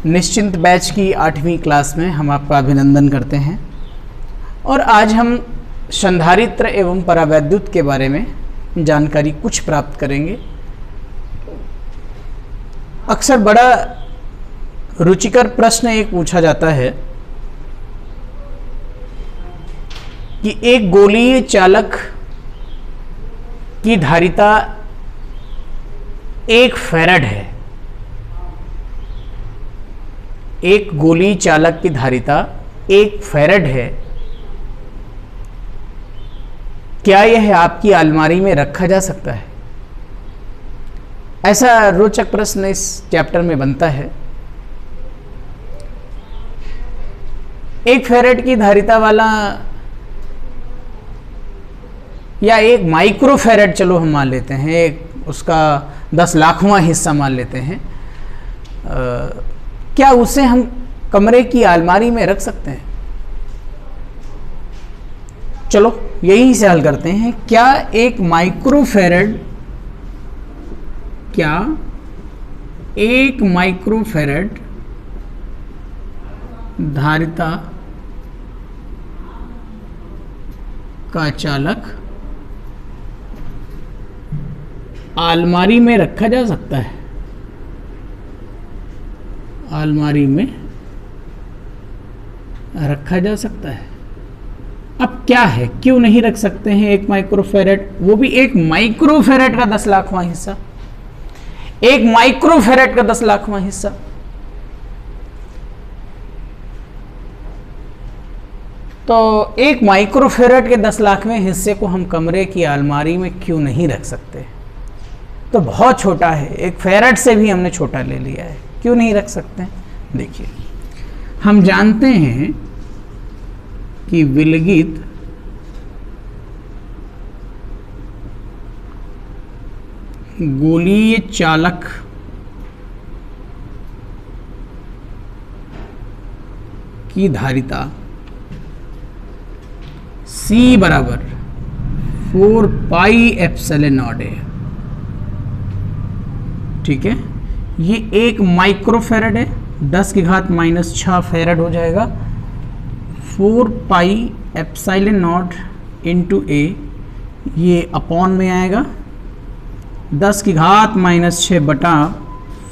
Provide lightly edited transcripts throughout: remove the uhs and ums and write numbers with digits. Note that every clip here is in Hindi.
निश्चिंत बैच की 8वीं क्लास में हम आपका अभिनंदन करते हैं और आज हम संधारित्र एवं परावैद्युत के बारे में जानकारी कुछ प्राप्त करेंगे। अक्सर बड़ा रुचिकर प्रश्न एक पूछा जाता है कि एक गोलीय चालक की धारिता 1 फैराड है। एक गोलीय चालक की धारिता 1 फैराड है, क्या यह आपकी अलमारी में रखा जा सकता है? ऐसा रोचक प्रश्न इस चैप्टर में बनता है। 1 फैराड की धारिता वाला या 1 माइक्रो फैराड, चलो हम मान लेते हैं, एक उसका 10 लाखवां हिस्सा मान लेते हैं, क्या उसे हम कमरे की अलमारी में रख सकते हैं? चलो यही से हल करते हैं। क्या 1 माइक्रो फैराड, क्या 1 माइक्रो फैराड धारिता का चालक अलमारी में रखा जा सकता है? अलमारी में रखा जा सकता है। अब क्या है, क्यों नहीं रख सकते हैं 1 माइक्रो फैराड, वो भी 1 माइक्रो फैराड का 10 लाखवां हिस्सा, 1 माइक्रो फैराड का 10 लाखवां हिस्सा। तो 1 माइक्रो फैराड के 10 लाखवें हिस्से को हम कमरे की अलमारी में क्यों नहीं रख सकते? तो बहुत छोटा है, 1 फैराड से भी हमने छोटा ले लिया है, क्यों नहीं रख सकते? देखिए, हम जानते हैं कि विलगित गोलीय चालक की धारिता C बराबर 4 पाई एप्सिलॉन नॉट है। ठीक है, ये 1 माइक्रो फैराड है, 10 की घात -6 फैराड हो जाएगा। 4 पाई एप्सिलॉन नॉट इंटू ए, ये अपॉन में आएगा, 10 की घात -6 बटा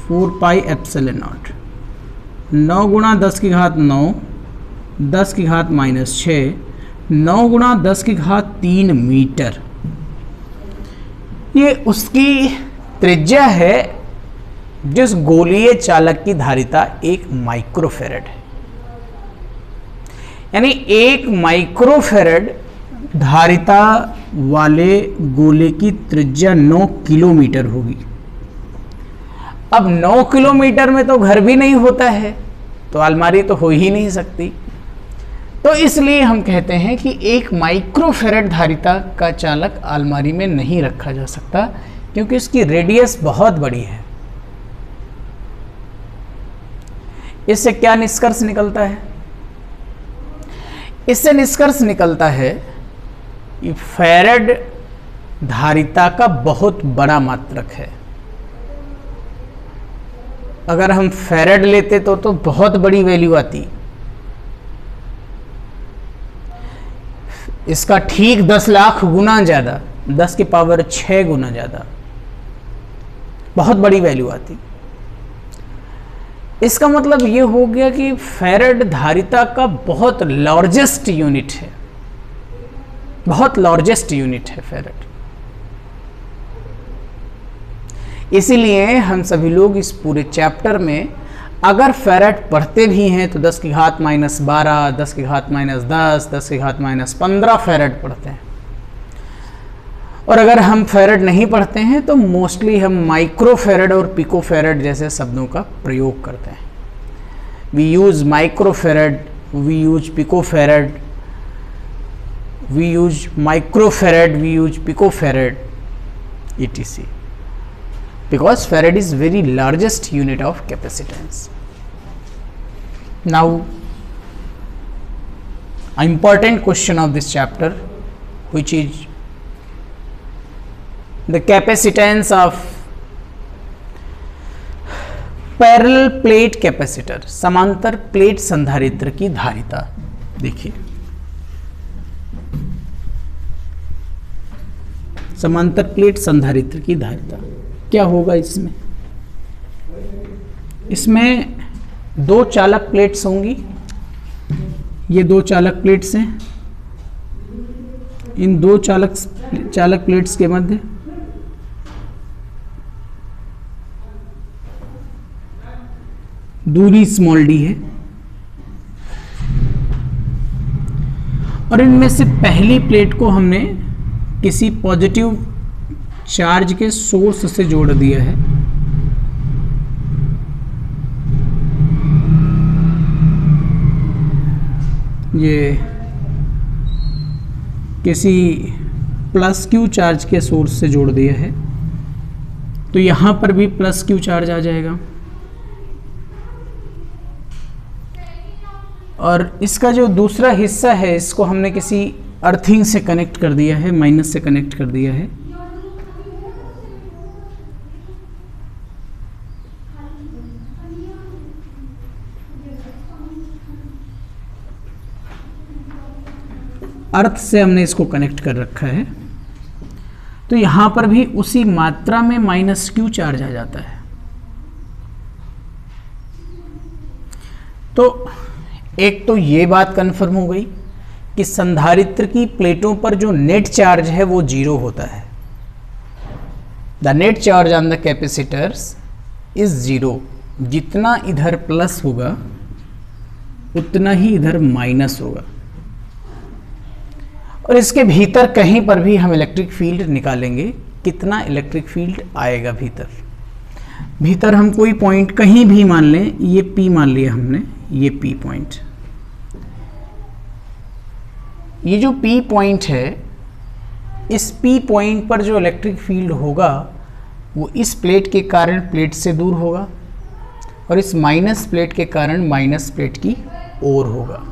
4 पाई एप्सिलॉन नॉट, 9 गुणा 10 की घात 9, 10 की घात -6, 9 गुणा 10 की घात 3 मीटर। ये उसकी त्रिज्या है जिस गोलीय चालक की धारिता 1 माइक्रो फैराड है। यानी 1 माइक्रो फैराड धारिता वाले गोले की त्रिज्या 9 किलोमीटर होगी। अब 9 किलोमीटर में तो घर भी नहीं होता है, तो अलमारी तो हो ही नहीं सकती। तो इसलिए हम कहते हैं कि 1 माइक्रो फैराड धारिता का चालक अलमारी में नहीं रखा जा सकता, क्योंकि इसकी रेडियस बहुत बड़ी है। इससे क्या निष्कर्ष निकलता है? इससे निष्कर्ष निकलता है कि फैराड धारिता का बहुत बड़ा मात्रक है। अगर हम फैराड लेते तो बहुत बड़ी वैल्यू आती। इसका ठीक 10 लाख गुना ज़्यादा, 10 की पावर 6 गुना ज़्यादा, बहुत बड़ी वैल्यू आती। इसका मतलब ये हो गया कि फैराड धारिता का बहुत लार्जेस्ट यूनिट है, बहुत लार्जेस्ट यूनिट है फैराड। इसीलिए हम सभी लोग इस पूरे चैप्टर में अगर फैराड पढ़ते भी हैं तो 10 की घात -12, 10 की घात -10, 10 की घात -15 फैराड पढ़ते हैं। और अगर हम फैराड नहीं पढ़ते हैं तो मोस्टली हम माइक्रो फैराड और पिको फैराड जैसे शब्दों का प्रयोग करते हैं। We use micro farad, we use pico farad, we use micro farad, we use pico farad, etc. Because farad is very largest unit of capacitance. Now, an important question of this chapter, which is the capacitance of parallel plate capacitor, समांतर प्लेट संधारित्र की धारिता। देखिए समांतर प्लेट संधारित्र की धारिता क्या होगा इसमें? इसमें दो चालक प्लेट्स होंगी, ये दो चालक प्लेट्स हैं, इन दो चालक प्लेट्स के मध्य दूरी स्मॉल डी है, और इनमें से पहली प्लेट को हमने किसी पॉजिटिव चार्ज के सोर्स से जोड़ दिया है, ये किसी प्लस क्यू चार्ज के सोर्स से जोड़ दिया है, तो यहां पर भी प्लस क्यू चार्ज आ जाएगा, और इसका जो दूसरा हिस्सा है इसको हमने किसी अर्थिंग से कनेक्ट कर दिया है, माइनस से कनेक्ट कर दिया है। अर्थ से हमने इसको कनेक्ट कर रखा है, तो यहां पर भी उसी मात्रा में माइनस क्यू चार्ज आ जाता है। तो एक तो ये बात कंफर्म हो गई कि संधारित्र की प्लेटों पर जो नेट चार्ज है वो 0 होता है। The net charge on the capacitors is 0। जितना इधर प्लस होगा उतना ही इधर माइनस होगा, और इसके भीतर कहीं पर भी हम इलेक्ट्रिक फील्ड निकालेंगे, कितना इलेक्ट्रिक फील्ड आएगा भीतर हम कोई पॉइंट कहीं भी मान लें, ये P मान लिया हमने, ये P पॉइंट, ये जो P पॉइंट है, इस P पॉइंट पर जो इलेक्ट्रिक फील्ड होगा वो इस प्लेट के कारण प्लेट से दूर होगा, और इस माइनस प्लेट के कारण माइनस प्लेट की ओर होगा।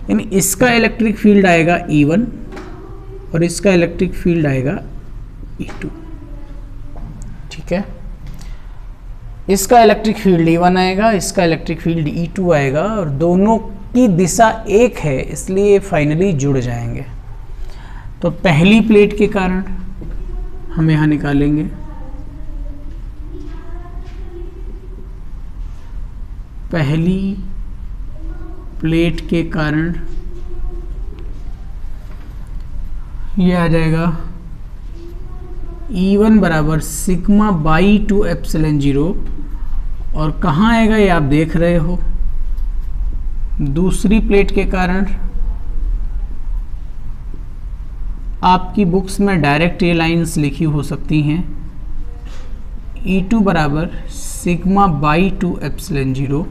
यानी इसका इलेक्ट्रिक फील्ड आएगा E1 और इसका इलेक्ट्रिक फील्ड आएगा E2। ठीक है, इसका इलेक्ट्रिक फील्ड E1 आएगा, इसका इलेक्ट्रिक फील्ड E2 आएगा, और दोनों की दिशा एक है इसलिए फाइनली जुड़ जाएंगे। तो पहली प्लेट के कारण हम यहां निकालेंगे, पहली प्लेट के कारण ये आ जाएगा E1 बराबर सिग्मा बाई 2 एप्सिलॉन 0, और कहाँ आएगा ये आप देख रहे हो, दूसरी प्लेट के कारण आपकी बुक्स में डायरेक्ट ये लाइंस लिखी हो सकती हैं, E2 बराबर सिग्मा बाई 2 एप्सिलॉन 0,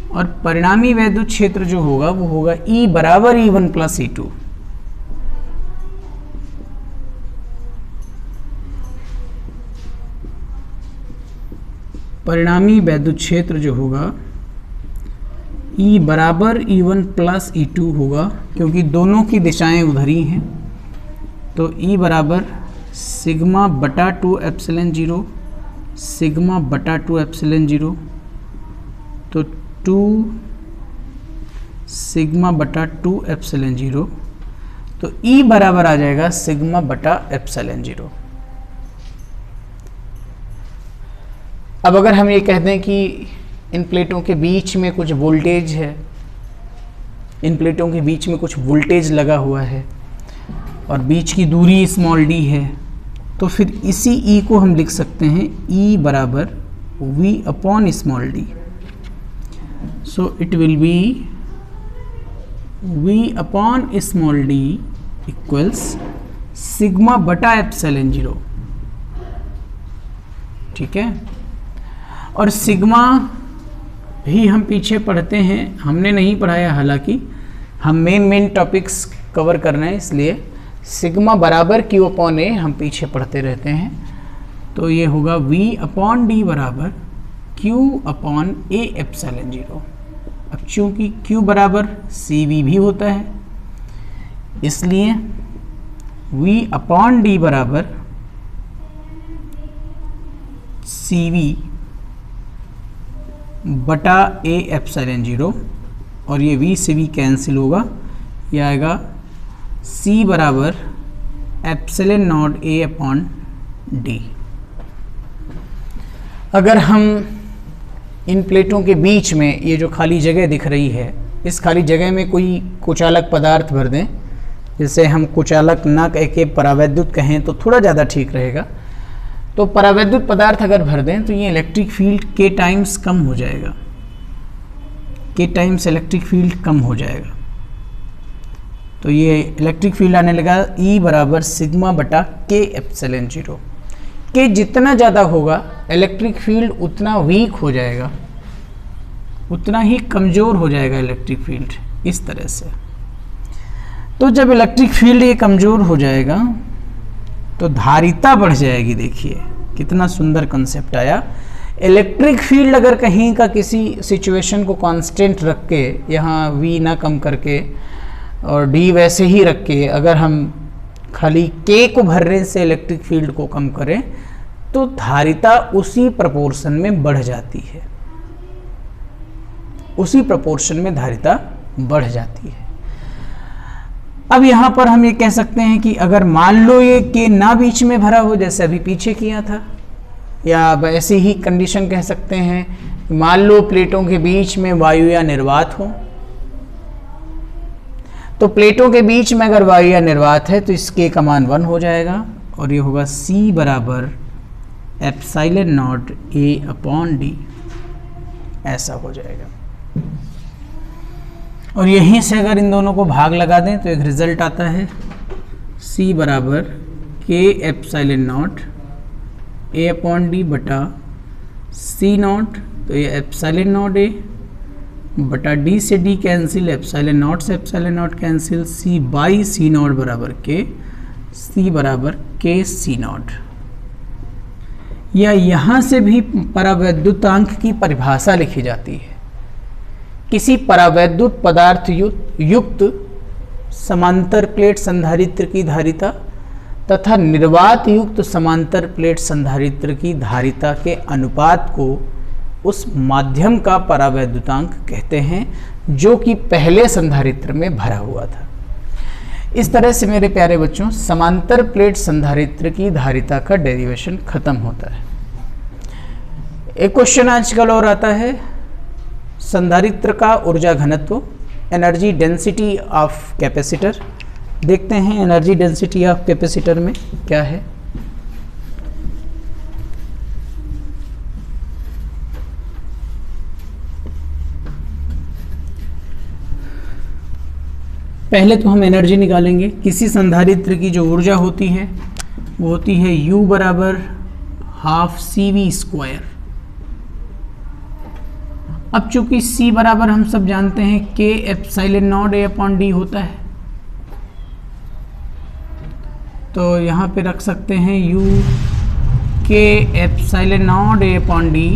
और परिणामी वैद्युत क्षेत्र जो होगा वो होगा E बराबर E1 प्लस E2। परिणामी वैद्युत क्षेत्र जो होगा E बराबर E1 प्लस E2 होगा, क्योंकि दोनों की दिशाएं उधर ही हैं। तो E बराबर सिग्मा बटा 2 एप्सिलॉन 0, सिग्मा बटा 2 एप्सिलॉन 0, तो 2 सिग्मा बटा 2 एप्सिलॉन 0, तो E बराबर आ जाएगा सिग्मा बटा एप्सिलॉन 0। अब अगर हम ये कहते हैं कि इन प्लेटों के बीच में कुछ वोल्टेज है, इन प्लेटों के बीच में कुछ वोल्टेज लगा हुआ है और बीच की दूरी स्मॉल d है, तो फिर इसी E को हम लिख सकते हैं E बराबर V upon small d। So it will be V upon small d equals sigma बटा एप्सिलॉन 0। ठीक है, और सिग्मा भी हम पीछे पढ़ते हैं, हमने नहीं पढ़ाया, हालांकि हम मेन टॉपिक्स कवर कर रहे हैं, इसलिए सिग्मा बराबर Q अपॉन ए हम पीछे पढ़ते रहते हैं। तो ये होगा V अपॉन डी बराबर Q अपॉन ए एप्सिलॉन 0। अब चूंकि Q बराबर CV भी होता है, इसलिए V अपॉन डी बराबर CV बटा ए एप्सिलॉन 0, और ये v से v कैंसिल होगा, ये आएगा c बराबर epsilon not a upon d। अगर हम इन प्लेटों के बीच में ये जो खाली जगह दिख रही है, इस खाली जगह में कोई कुचालक पदार्थ भर दें, जिसे हम कुचालक ना कह के परावैद्युत कहें तो थोड़ा ज़्यादा ठीक रहेगा, तो परावैद्युत पदार्थ अगर भर दें तो ये इलेक्ट्रिक फील्ड के टाइम्स कम हो जाएगा, के टाइम्स इलेक्ट्रिक फील्ड कम हो जाएगा। तो ये इलेक्ट्रिक फील्ड आने लगा E बराबर सिग्मा बटा के एप्सिलॉन 0। के जितना ज़्यादा होगा इलेक्ट्रिक फील्ड उतना वीक हो जाएगा, उतना ही कमज़ोर हो जाएगा इलेक्ट्रिक फील्ड, इस तरह से। तो जब इलेक्ट्रिक फील्ड ये कमज़ोर हो जाएगा तो धारिता बढ़ जाएगी। देखिए कितना सुंदर कंसेप्ट आया। इलेक्ट्रिक फील्ड अगर कहीं का किसी सिचुएशन को कांस्टेंट रख के, यहाँ v ना कम करके और d वैसे ही रख के, अगर हम खाली k को भरने से इलेक्ट्रिक फील्ड को कम करें तो धारिता उसी प्रपोर्शन में बढ़ जाती है, उसी प्रपोर्शन में धारिता बढ़ जाती है। अब यहाँ पर हम ये कह सकते हैं कि अगर मान लो ये के ना बीच में भरा हो, जैसे अभी पीछे किया था, या ऐसी ही कंडीशन कह सकते हैं, मान लो प्लेटों के बीच में वायु या निर्वात हो, तो प्लेटों के बीच में अगर वायु या निर्वात है तो इसके का मान 1 हो जाएगा, और ये होगा c बराबर epsilon not a upon d, ऐसा हो जाएगा। और यहीं से अगर इन दोनों को भाग लगा दें तो एक रिजल्ट आता है c बराबर के epsilon not a upon d बटा c नॉट, तो ये एप्सिलॉन नॉट a बटा d से d कैंसिल, एप्सिलॉन नॉट से epsilon not cancel, c by c not बराबर k, c बराबर k c नॉट। या यहाँ से भी परावैद्युतांक की परिभाषा लिखी जाती है। किसी परावैद्युत पदार्थ युक्त समांतर प्लेट संधारित्र की धारिता तथा निर्वात युक्त समांतर प्लेट संधारित्र की धारिता के अनुपात को उस माध्यम का परावैद्युतांक कहते हैं जो कि पहले संधारित्र में भरा हुआ था। इस तरह से मेरे प्यारे बच्चों समांतर प्लेट संधारित्र की धारिता का डेरिवेशन खत्म होता है। एक क्वेश्चन आजकल और आता है, संधारित्र का ऊर्जा घनत्व, एनर्जी डेंसिटी ऑफ कैपेसिटर। देखते हैं एनर्जी डेंसिटी ऑफ कैपेसिटर में क्या है। पहले तो हम एनर्जी निकालेंगे। किसी संधारित्र की जो ऊर्जा होती है वो होती है U बराबर हाफ CV स्क्वायर। अब चूंकि C बराबर हम सब जानते हैं K epsilon not A upon D होता है, तो यहाँ पे रख सकते हैं U K epsilon not A upon D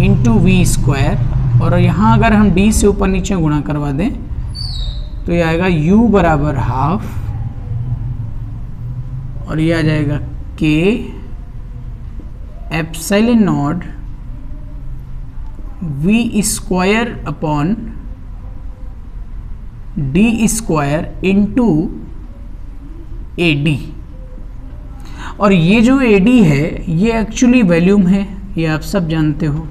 into V square, और यहाँ अगर हम D से ऊपर नीचे गुणा करवा दें तो ये आएगा U बराबर हाफ, और ये आ जाएगा K epsilon not V square upon D square into AD। और ये जो AD है ये एक्चुअली वॉल्यूम है, ये आप सब जानते हो।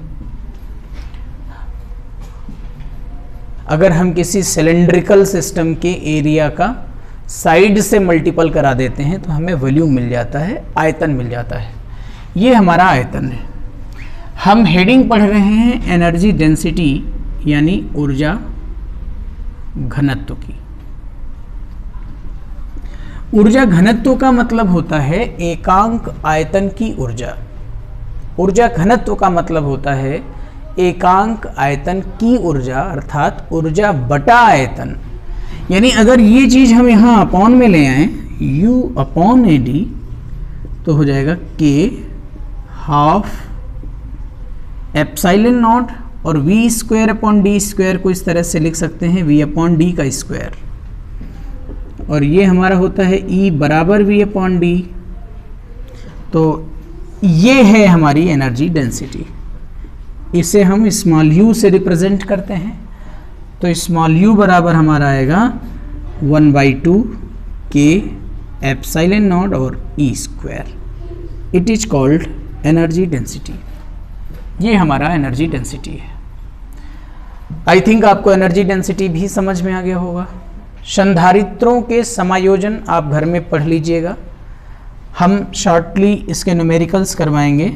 अगर हम किसी सिलेंड्रिकल सिस्टम के एरिया का साइड से मल्टीपल करा देते हैं तो हमें वॉल्यूम मिल जाता है, आयतन मिल जाता है। ये हमारा आयतन है। हम हेडिंग पढ़ रहे हैं एनर्जी डेंसिटी यानी ऊर्जा घनत्व की। ऊर्जा घनत्व का मतलब होता है एकांक आयतन की ऊर्जा। ऊर्जा घनत्व का मतलब होता है एकांक आयतन की ऊर्जा, अर्थात ऊर्जा बटा आयतन। यानी अगर ये चीज हम यहाँ अपॉन में ले आए U अपॉन AD तो हो जाएगा K हाफ एप्सिलॉन नॉट, और V square upon D square को इस तरह से लिख सकते हैं V अपॉन D का स्क्वायर, और ये हमारा होता है E बराबर V अपॉन D। तो ये है हमारी एनर्जी डेंसिटी। इसे हम स्मॉल u से रिप्रेजेंट करते हैं, तो स्मॉल u बराबर हमारा आएगा 1/2 k एप्सिलॉन नॉट और e square. It is called energy density. ये हमारा एनर्जी डेंसिटी है। आई थिंक आपको एनर्जी डेंसिटी भी समझ में आ गया होगा। संधारित्रों के समायोजन आप घर में पढ़ लीजिएगा, हम शॉर्टली इसके न्यूमेरिकल्स करवाएंगे।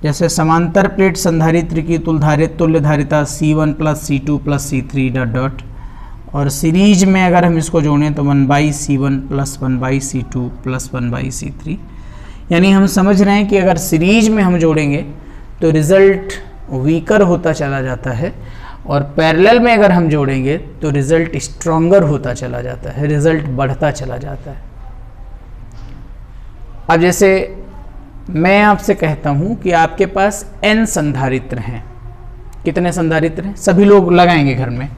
जैसे समांतर प्लेट संधारित्र की तुल्य धारिता C1 + C2 + C3 dot dot, और सीरीज में अगर हम इसको जोड़ें तो 1/C1 + 1/C2 + 1/C3। यानी हम समझ रहे हैं कि अगर सीरीज में हम जोड़ेंगे तो रिजल्ट वीकर होता चला जाता है, और पैरेलल में अगर हम जोड़ेंगे तो रिजल्ट स्ट्रॉन्गर होता चला जाता है, रिजल्ट बढ़ता चला जाता है। अब जैसे मैं आपसे कहता हूं कि आपके पास n संधारित्र हैं। कितने संधारित्र हैं? सभी लोग लगाएंगे घर में।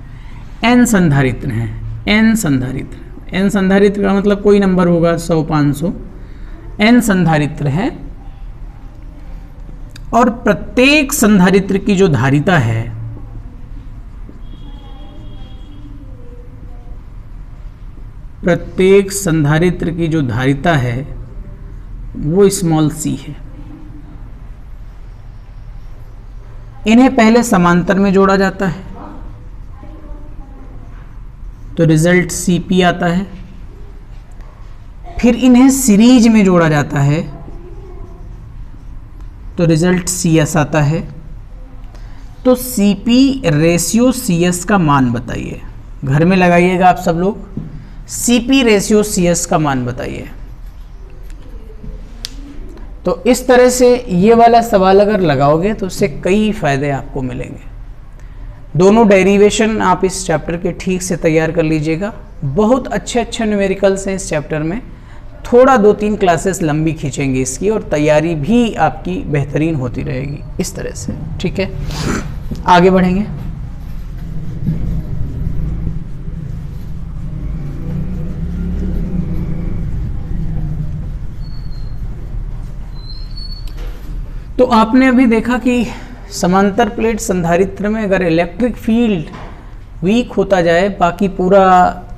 n संधारित्र हैं, n संधारित्र। n संधारित्र का मतलब कोई नंबर होगा 100, 500। n संधारित्र हैं, और प्रत्येक संधारित्र की जो धारिता है प्रत्येक संधारित्र की जो धारिता है वो स्मॉल c है। इन्हें पहले समांतर में जोड़ा जाता है तो रिजल्ट Cp आता है, फिर इन्हें सीरीज में जोड़ा जाता है तो रिजल्ट Cs आता है। तो Cp रेशियो Cs का मान बताइए। घर में लगाइएगा आप सब लोग, Cp रेशियो Cs का मान बताइए। तो इस तरह से ये वाला सवाल अगर लगाओगे तो उससे कई फायदे आपको मिलेंगे। दोनों डेरिवेशन आप इस चैप्टर के ठीक से तैयार कर लीजिएगा। बहुत अच्छे अच्छे न्यूमेरिकल्स हैं इस चैप्टर में। थोड़ा 2-3 क्लासेस लंबी खींचेंगे इसकी, और तैयारी भी आपकी बेहतरीन होती रहेगी इस तरह से। ठीक है, आगे बढ़ेंगे। तो आपने अभी देखा कि समांतर प्लेट संधारित्र में अगर इलेक्ट्रिक फील्ड वीक होता जाए, बाकी पूरा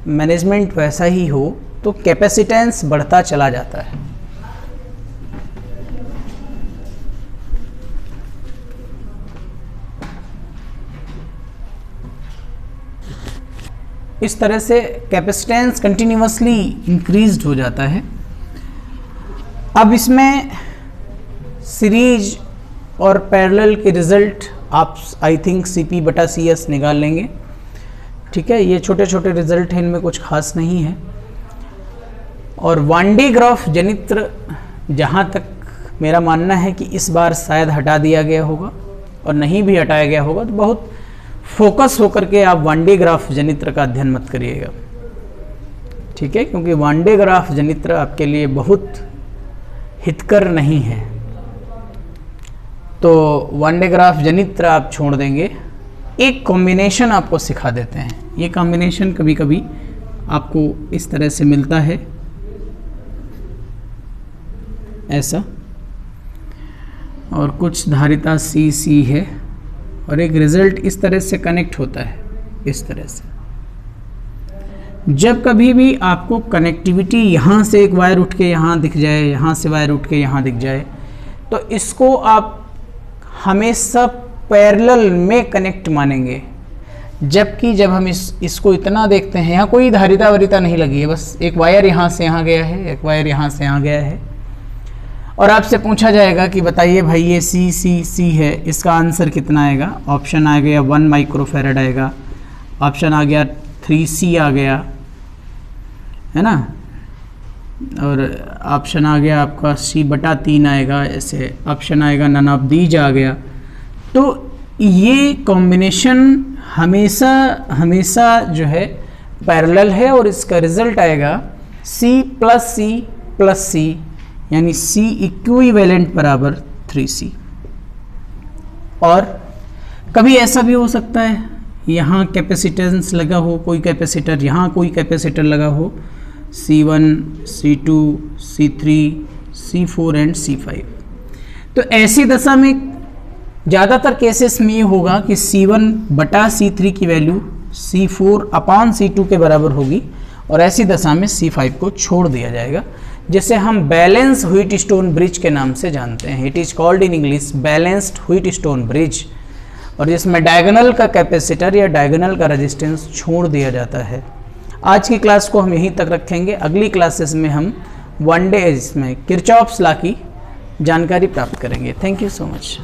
मैनेजमेंट वैसा ही हो, तो कैपेसिटेंस बढ़ता चला जाता है। इस तरह से कैपेसिटेंस कंटिन्यूअसली इंक्रीज्ड हो जाता है। अब इसमें सीरीज और पैरेलल के रिजल्ट आप आई थिंक Cp/Cs निकाल लेंगे। ठीक है, ये छोटे छोटे रिजल्ट हैं, इनमें कुछ खास नहीं है। और वन डे ग्राफ जनित्र जहाँ तक मेरा मानना है कि इस बार शायद हटा दिया गया होगा, और नहीं भी हटाया गया होगा तो बहुत फोकस होकर के आप वन डे ग्राफ जनित्र का अध्ययन मत करिएगा। ठीक है, क्योंकि वन डे ग्राफ जनित्र आपके लिए बहुत हितकर नहीं है। तो वन डे ग्राफ जनित्र आप छोड़ देंगे। एक कॉम्बिनेशन आपको सिखा देते हैं। ये कॉम्बिनेशन कभी कभी आपको इस तरह से मिलता है, ऐसा, और कुछ धारिता C है, और एक रिजल्ट इस तरह से कनेक्ट होता है, इस तरह से। जब कभी भी आपको कनेक्टिविटी यहाँ से एक वायर उठ के यहाँ दिख जाए, यहाँ से वायर उठ के यहाँ दिख जाए, तो इसको आप हमेशा पैरेलल में कनेक्ट मानेंगे। जबकि जब हम इसको इतना देखते हैं, यहाँ कोई धारिता वारिता नहीं लगी है, बस एक वायर यहाँ से यहाँ गया है, एक वायर यहाँ से यहाँ गया है, और आपसे पूछा जाएगा कि बताइए भाई ये C है, इसका आंसर कितना आएगा। ऑप्शन आ गया 1 माइक्रोफैरड आएगा, ऑप्शन आ गया 3C आ गया, है ना, और ऑप्शन आ गया आपका C/3 आएगा, ऐसे ऑप्शन आएगा नन ऑफ दीज आ गया। तो ये कॉम्बिनेशन हमेशा हमेशा जो है पैरेलल है, और इसका रिजल्ट आएगा C+C+C, यानी C इक्विवेलेंट बराबर 3C। और कभी ऐसा भी हो सकता है यहाँ कैपेसिटेंस लगा हो, कोई कैपेसिटर, यहाँ कोई कैपेसिटर लगा हो, C1, C2, C3, C4 and C5। तो ऐसी दशा में ज़्यादातर केसेस में ये होगा कि C1 बटा C3 की वैल्यू C4 अपान C2 के बराबर होगी और ऐसी दशा में C5 को छोड़ दिया जाएगा, जिसे हम बैलेंस व्हीटस्टोन ब्रिज के नाम से जानते हैं। It is called in English balanced Wheatstone bridge, और जिसमें डायगोनल का कैपेसिटर या डायगोनल का रेजिस्टेंस छोड़ दिया जाता है। आज की क्लास को हम यहीं तक रखेंगे। अगली क्लासेस में हम वन डे इसमें किरचॉफ्स लॉ की जानकारी प्राप्त करेंगे। Thank you so much.